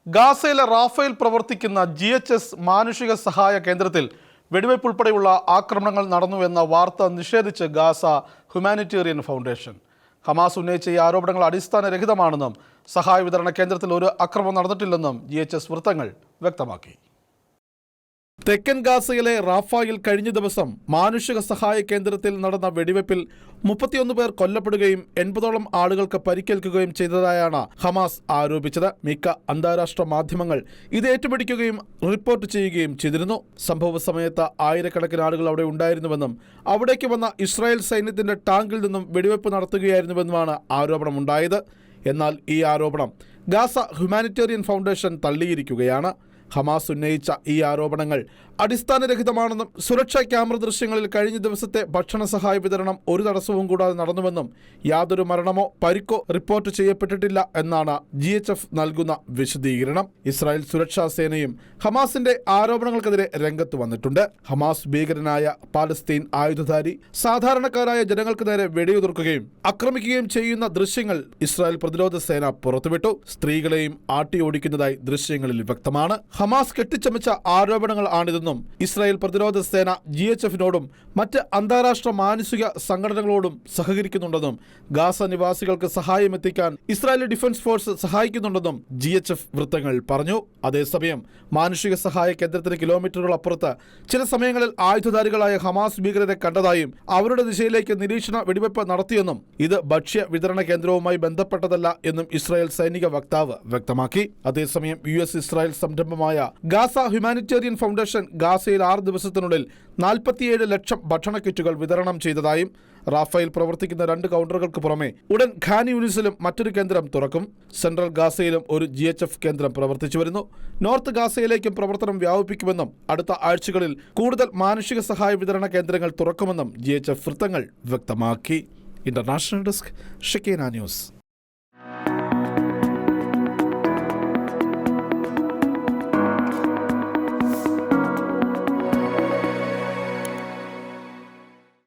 ഗാസയിലെ റാഫേൽ പ്രവർത്തിക്കുന്ന GHS മാനുഷിക സഹായ കേന്ദ്രത്തിൽ വെടിവയ്പ് ഉൾപ്പെടെയുള്ള ആക്രമണങ്ങൾ നടന്നുവെന്ന വാർത്ത നിഷേധിച്ച് ഗാസ ഹ്യൂമാനിറ്റേറിയൻ ഫൗണ്ടേഷൻ. ഹമാസ് ഉന്നയിച്ച ഈ ആരോപണങ്ങൾ അടിസ്ഥാനരഹിതമാണെന്നും സഹായ വിതരണ കേന്ദ്രത്തിൽ ഒരു ആക്രമണം നടന്നിട്ടില്ലെന്നും GHS വൃത്തങ്ങൾ വ്യക്തമാക്കി. തെക്കൻ ഗാസയിലെ റാഫയിൽ കഴിഞ്ഞ ദിവസം മാനുഷിക സഹായ കേന്ദ്രത്തിൽ നടന്ന വെടിവയ്പിൽ 31 പേർ കൊല്ലപ്പെടുകയും 80ഓളം ആളുകൾക്ക് പരിക്കേൽക്കുകയും ചെയ്തതായാണ് ഹമാസ് ആരോപിച്ചത്. മിക്ക അന്താരാഷ്ട്ര മാധ്യമങ്ങൾ ഇത് ഏറ്റുപിടിക്കുകയും റിപ്പോർട്ട് ചെയ്യുകയും ചെയ്തിരുന്നു. സംഭവ സമയത്ത് ആയിരക്കണക്കിന് ആളുകൾ അവിടെ ഉണ്ടായിരുന്നുവെന്നും അവിടേക്ക് വന്ന ഇസ്രായേൽ സൈന്യത്തിന്റെ ടാങ്കിൽ നിന്നും വെടിവയ്പ് നടത്തുകയായിരുന്നുവെന്നുമാണ് ആരോപണമുണ്ടായത്. എന്നാൽ ഈ ആരോപണം ഗാസ ഹ്യൂമാനിറ്റേറിയൻ ഫൗണ്ടേഷൻ തള്ളിയിരിക്കുകയാണ്. ഹമാസ് ഉന്നയിച്ച ഈ ആരോപണങ്ങൾ അടിസ്ഥാനരഹിതമാണെന്നും സുരക്ഷാ ക്യാമറ ദൃശ്യങ്ങളിൽ കഴിഞ്ഞ ദിവസത്തെ ഭക്ഷണ സഹായ വിതരണം ഒരു തടസ്സവും കൂടാതെ നടന്നുവെന്നും യാതൊരു മരണമോ പരിക്കോ റിപ്പോർട്ട് ചെയ്യപ്പെട്ടിട്ടില്ല എന്നാണ് GHF നൽകുന്ന വിശദീകരണം. ഇസ്രായേൽ സുരക്ഷാ സേനയും ഹമാസിന്റെ ആരോപണങ്ങൾക്കെതിരെ രംഗത്ത് വന്നിട്ടുണ്ട്. ഹമാസ് ഭീകരനായ പാലസ്തീൻ ആയുധധാരി സാധാരണക്കാരായ ജനങ്ങൾക്ക് നേരെ വെടിയുതിർക്കുകയും ആക്രമിക്കുകയും ചെയ്യുന്ന ദൃശ്യങ്ങൾ ഇസ്രായേൽ പ്രതിരോധ സേന പുറത്തുവിട്ടു. സ്ത്രീകളെയും ആട്ടിയോടിക്കുന്നതായി ദൃശ്യങ്ങളിൽ വ്യക്തമാണ്. ഹമാസ് കെട്ടിച്ചമച്ച ആരോപണങ്ങൾ ആണിതെന്നും ഇസ്രായേൽ പ്രതിരോധ സേന GHFനോടും മറ്റ് അന്താരാഷ്ട്ര മാനുഷിക സംഘടനകളോടും സഹകരിക്കുന്നുണ്ടെന്നും ഗാസ നിവാസികൾക്ക് സഹായം എത്തിക്കാൻ ഇസ്രായേലി ഡിഫൻസ് ഫോഴ്സ് സഹായിക്കുന്നുണ്ടെന്നും GHF വൃത്തങ്ങൾ പറഞ്ഞു. അതേസമയം മാനുഷിക സഹായ കേന്ദ്രത്തിന് കിലോമീറ്ററുകൾ അപ്പുറത്ത് ചില സമയങ്ങളിൽ ആയുധധാരികളായ ഹമാസ് ഭീകരരെ കണ്ടതായും അവരുടെ ദിശയിലേക്ക് നിരീക്ഷണ വെടിവയ്പ് നടത്തിയെന്നും ഇത് ഭക്ഷ്യ വിതരണ കേന്ദ്രവുമായി ബന്ധപ്പെട്ടതല്ല എന്നും ഇസ്രായേൽ സൈനിക വക്താവ് വ്യക്തമാക്കി. അതേസമയം US ഇസ്രായേൽ സംരംഭമായ ഗാസ ഹ്യൂമാനിറ്റേറിയൻ ഫൗണ്ടേഷൻ ഗാസയിൽ 6 ദിവസത്തിനുള്ളിൽ 47 ലക്ഷം ഭക്ഷണ കിറ്റുകൾ വിതരണം ചെയ്തതായും റാഫയിൽ പ്രവർത്തിക്കുന്ന 2 കൗണ്ടറുകൾക്ക് പുറമെ ഉടൻ ഖാൻ യൂനിസിലും മറ്റൊരു കേന്ദ്രം തുറക്കും. സെൻട്രൽ ഗാസയിലും ഒരു GHF കേന്ദ്രം പ്രവർത്തിച്ചു വരുന്നു. നോർത്ത് ഗാസയിലേക്കും പ്രവർത്തനം വ്യാപിപ്പിക്കുമെന്നും അടുത്ത ആഴ്ചകളിൽ കൂടുതൽ മാനുഷിക സഹായ വിതരണ കേന്ദ്രങ്ങൾ തുറക്കുമെന്നും GHF വൃത്തങ്ങൾ വ്യക്തമാക്കി. International desk, Shekinah news.